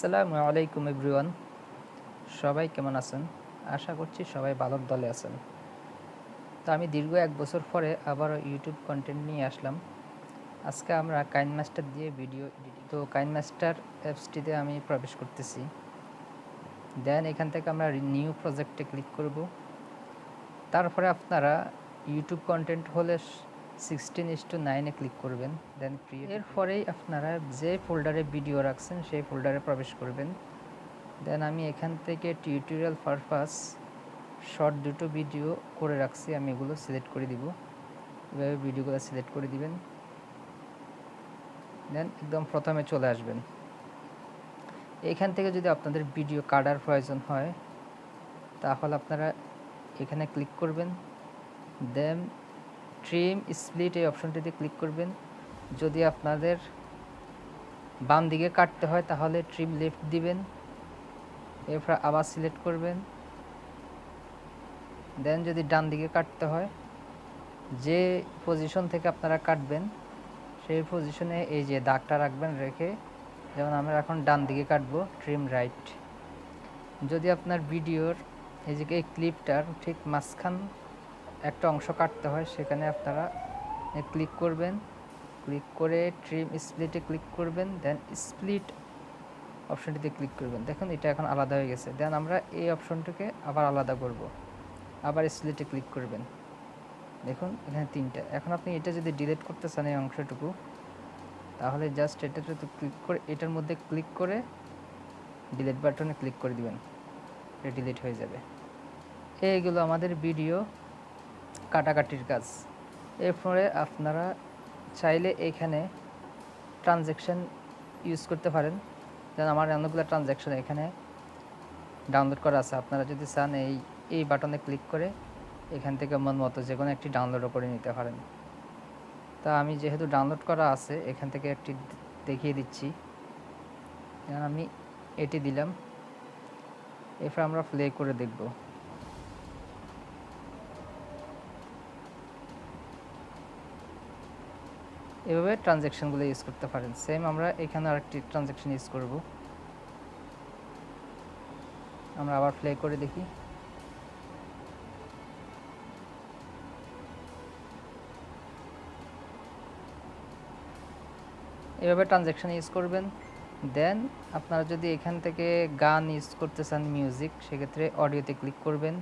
আসসালামু আলাইকুম এভরিওয়ান, সবাই কেমন আছেন? আশা করছি সবাই ভালোর দলে আছেন। তো আমি দীর্ঘ 1 বছর পরে আবারও ইউটিউব কন্টেন্ট নিয়ে আসলাম। আজকে আমরা কাইনমাস্টার দিয়ে ভিডিও এডিটিং। তো কাইনমাস্টার অ্যাপসটিতে আমি প্রবেশ করতেছি। দেন এখান থেকে আমরা নিউ প্রজেক্টে ক্লিক করব। তারপরে আপনারা ইউটিউব কন্টেন্ট হলে 16:9 ক্লিক করবেন। দেন ক্রিয়েট। এরপরেই আপনারা যে ফোল্ডারে ভিডিও রাখছেন সেই ফোল্ডারে প্রবেশ করবেন। দেন আমি এখান থেকে টিউটোরিয়াল পারপাস শর্ট দুটো ভিডিও করে রাখছি, আমি এগুলো সিলেক্ট করে দিব। এভাবে ভিডিওগুলো সিলেক্ট করে দিবেন। দেন একদম প্রথমে চলে আসবেন। এখান থেকে যদি আপনাদের ভিডিও কাটার প্রয়োজন হয় তাহলে আপনারা এখানে ক্লিক করবেন। দেন ট্রিম স্প্লিট এই অপশনটিতে ক্লিক করবেন। যদি আপনাদের বাম দিকে কাটতে হয় তাহলে ট্রিম লেফট দিবেন। এরপর আবার সিলেক্ট করবেন। দেন যদি ডান দিকে কাটতে হয়, যে পজিশন থেকে আপনারা কাটবেন সেই পজিশনে এই যে দাগটা রাখবেন, রেখে যেমন আমরা এখন ডান দিকে কাটবো, ট্রিম রাইট। যদি আপনার ভিডিওর এই যে এই ক্লিপটার ঠিক মাঝখান একটা অংশ কাটতে হয়, সেখানে আপনারা ক্লিক করবেন। ক্লিক করে ট্রিম স্প্লিটে ক্লিক করবেন। দেন স্প্লিট অপশনটিতে ক্লিক করবেন। দেখুন এটা এখন আলাদা হয়ে গেছে। দেন আমরা এই অপশনটিকে আবার আলাদা করব। আবার স্প্লিটে ক্লিক করবেন। দেখুন এখানে 3টা। এখন আপনি এটা যদি ডিলিট করতে চান এই অংশটুকু, তাহলে জাস্ট এটাতে ক্লিক করে এটার মধ্যে ক্লিক করে ডিলিট বাটনে ক্লিক করে দিবেন, এটা ডিলিট হয়ে যাবে। এইগুলো আমাদের ভিডিও কাটাকাটির কাজ। এরপরে আপনারা চাইলে এখানে ট্রানজ্যাকশন ইউজ করতে পারেন। যেন আমার অনেকগুলো ট্রানজ্যাকশন এখানে ডাউনলোড করা আছে। আপনারা যদি চান এই বাটনে ক্লিক করে এখান থেকে মন মতো যে কোনো একটি ডাউনলোডও করে নিতে পারেন। তা আমি যেহেতু ডাউনলোড করা আছে এখান থেকে একটি দেখিয়ে দিচ্ছি। আমি এটি দিলাম। এরপর আমরা প্লে করে দেখব। এভাবে ট্রানজ্যাকশনগুলো ইউজ করতে পারেন। সেম আমরা এখানে আরেকটি ট্রানজ্যাকশন ইউজ করব। আমরা আবার প্লে করে দেখি। এভাবে ট্রানজ্যাকশন ইউজ করবেন। দেন আপনারা যদি এখান থেকে গান ইউজ করতে চান, মিউজিক, সেক্ষেত্রে অডিওতে ক্লিক করবেন।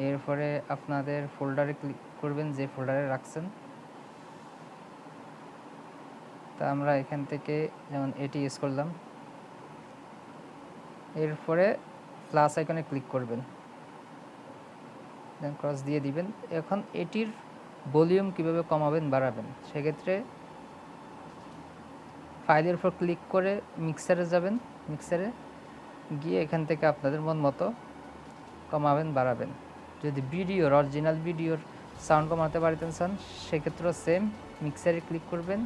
এরপরে আপনাদের ফোল্ডারে ক্লিক করবেন যে ফোল্ডারে রাখছেন। তা আমরা এখান থেকে যেমন এটি ইউজ করলাম। এরপরে প্লাস আইকনে ক্লিক করবেন, দেন ক্রস দিয়ে দিবেন। এখন এটির ভলিউম কিভাবে কমাবেন বাড়াবেন, সেক্ষেত্রে ফাইলের উপর ক্লিক করে মিক্সারে যাবেন। মিক্সারে গিয়ে এখান থেকে আপনাদের মন মতো কমাবেন বাড়াবেন। যদি ভিডিওর অরিজিনাল ভিডিওর সাউন্ড কমাতে পারতেন চান, সেক্ষেত্রেও সেম মিক্সারে ক্লিক করবেন।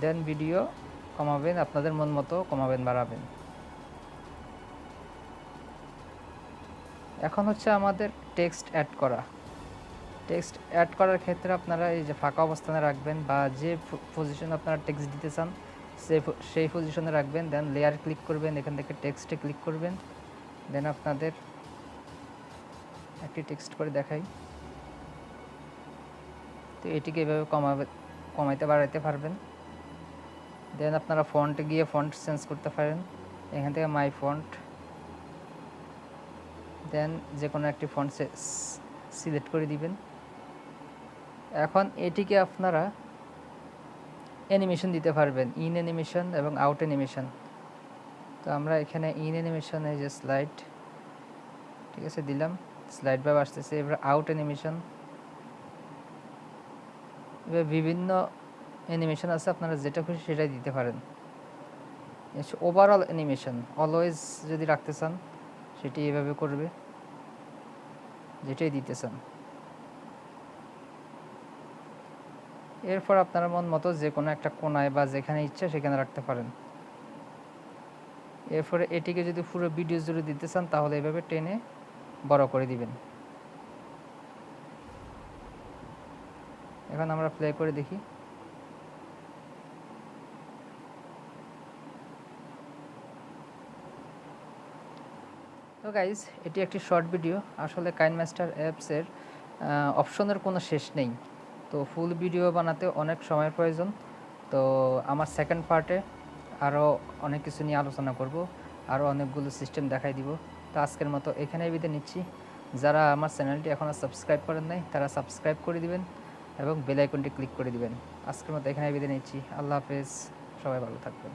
দেন ভিডিও কমাবেন, আপনাদের মন মতো কমাবেন বাড়াবেন। এখন হচ্ছে আমাদের টেক্সট অ্যাড করা। টেক্সট অ্যাড করার ক্ষেত্রে আপনারা এই যে ফাঁকা অবস্থানে রাখবেন বা যে পজিশনে আপনারা টেক্সট দিতে চান সেই পজিশনে রাখবেন। দেন লেয়ার ক্লিক করবেন, এখান থেকে টেক্সটে ক্লিক করবেন। দেন আপনাদের একটি টেক্সট করে দেখাই। তো এটিকে এভাবে কমাইতে বাড়াইতে পারবেন। দেন আপনারা ফন্টে গিয়ে ফন্ট চেঞ্জ করতে পারেন। এখান থেকে মাই ফন্ট, দেন যে কোনো একটি ফন্ট সিলেক্ট করে দিবেন। এখন এটিকে আপনারা অ্যানিমেশন দিতে পারবেন, ইন অ্যানিমেশন এবং আউট অ্যানিমেশন। তো আমরা এখানে ইন অ্যানিমেশন এই যে স্লাইড, ঠিক আছে, দিলাম, স্লাইড ভাবে আসতেছে। এবার আউট অ্যানিমেশন, এবার বিভিন্ন অ্যানিমেশন আছে, আপনারা যেটা খুশি সেটাই দিতে পারেন। ওভারঅল অ্যানিমেশন অলওয়েজ যদি রাখতে চান সেটি এভাবে করবে, যেটাই দিতে চান। এরপর আপনার মন মতো যে কোনো একটা কোণায় বা যেখানে ইচ্ছা সেখানে রাখতে পারেন। এরপরে এটিকে যদি পুরো ভিডিও জুড়ে দিতে চান তাহলে এভাবে টেনে বড় করে দিবেন। এখন আমরা প্লে করে দেখি। তো গাইজ এটি একটি শর্ট ভিডিও। আসলে কাইনমাস্টার অ্যাপসের অপশনের কোনো শেষ নেই, তো ফুল ভিডিও বানাতে অনেক সময়ের প্রয়োজন। তো আমার সেকেন্ড পার্টে আরও অনেক কিছু নিয়ে আলোচনা করব, আরও অনেকগুলো সিস্টেম দেখাই দিব। তো আজকের মতো এখানেই বিদায় নিচ্ছি। যারা আমার চ্যানেলটি এখনও সাবস্ক্রাইব করেন নাই তারা সাবস্ক্রাইব করে দিবেন এবং বেল আইকনটি ক্লিক করে দিবেন। আজকের মতো এখানেই বিদায় নিচ্ছি। আল্লাহ হাফেজ, সবাই ভালো থাকবেন।